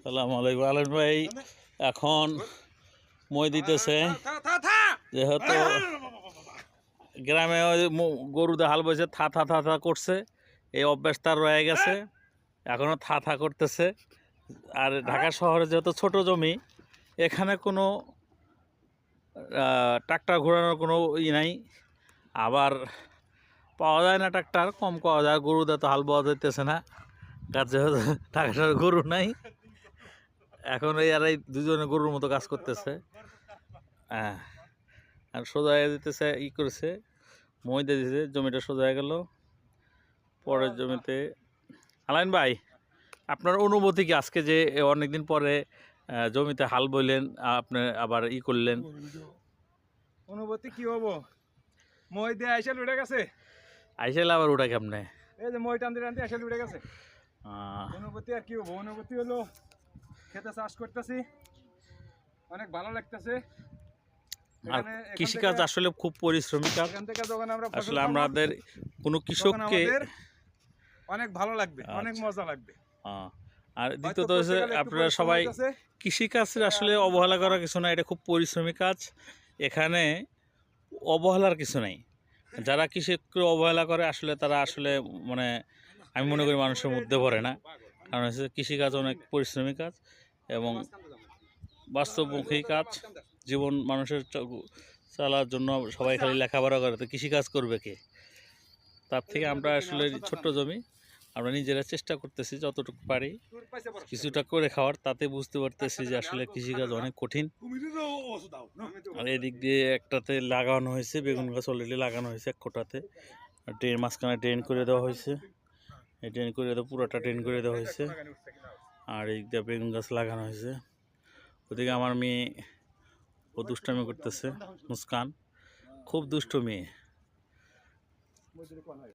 সালাম আলাইকুম আলম ভাই। এখন মই দিতেছে, যেহেতু গ্রামে ওই গরুতে হাল বসে থা থা থা থা করছে, এই অভ্যাস তার রয়ে গেছে, এখনও থা থা করতেছে। আর ঢাকা শহরে যেহেতু ছোট জমি, এখানে কোনো ট্রাক্টর ঘোরানোর কোনো নাই, আবার পাওয়া যায় না, ট্রাক্টর কম পাওয়া যায়, গরুতে তো হাল পাওয়া যাইতেছে না, কাজ যেহেতু ঢাকা গরু নাই। এখন এই দুজনে গরুর মতো কাজ করতেছে। হ্যাঁ, আর সোজা দিতেছে, করেছে, মই দিয়ে দিতেছে, জমিটা সোজা হয়ে গেল। পরের জমিতে আলাইন ভাই, আপনার অনুভূতি কি আজকে যে অনেকদিন পরে জমিতে হাল বইলেন, আপনি আবার করলেন? অনুভূতি কি হবো, মই দিয়ে আইসাল উঠে গেছে, আইসাইলে আবার ওটা কেমনে? এই যে মই টানতে টানতে আইসাল উঠে গেছে। অনুভূতি আর কি হবো, অনুভূতি হলো খেতে চাষ করতেছি, অনেক ভালো লাগতেছে। আর কৃষিকাজ আসলে খুব পরিশ্রমী কাজ। আসলে আমাদের কোনো কৃষককে অনেক ভালো লাগবে, অনেক মজা লাগবে। আর দ্বিতীয়ত হচ্ছে, আপনারা সবাই কৃষিকাজের আসলে অবহেলা করার কিছু না, এটা খুব পরিশ্রমী কাজ, এখানে অবহেলার কিছু নাই। যারা কৃষককে অবহেলা করে আসলে তারা আসলে মানে আমি মনে করি মানুষের মধ্যে পড়ে না, কারণ হচ্ছে কৃষিকাজ অনেক পরিশ্রমী কাজ এবং বাস্তবমুখী কাজ। জীবন মানুষের চালার জন্য সবাই খালি লেখাপড়া করে, তো কৃষিকাজ করবে কে? তার থেকে আমরা আসলে ছোট্ট জমি, আমরা নিজেরা চেষ্টা করতেছি যতটুকু পারি কিছুটা করে খাওয়ার, তাতে বুঝতে পারতেছি যে আসলে কৃষিকাজ অনেক কঠিন। আর এদিক দিয়ে একটাতে লাগানো হয়েছে বেগুন গাছ, অলরেডি লাগানো হয়েছে এক কোটাতে, ড্রেন মাঝখানে ড্রেন করে দেওয়া হয়েছে, এই ড্রেন করে দেওয়া, পুরোটা ড্রেন করে দেওয়া হয়েছে। আর এই দিয়ে বেগুন গাছ লাগানো হয়েছে। ওদিকে আমার মেয়ে ও দুষ্টামি করতেছে, মুস্কান, খুব দুষ্ট মেয়ে।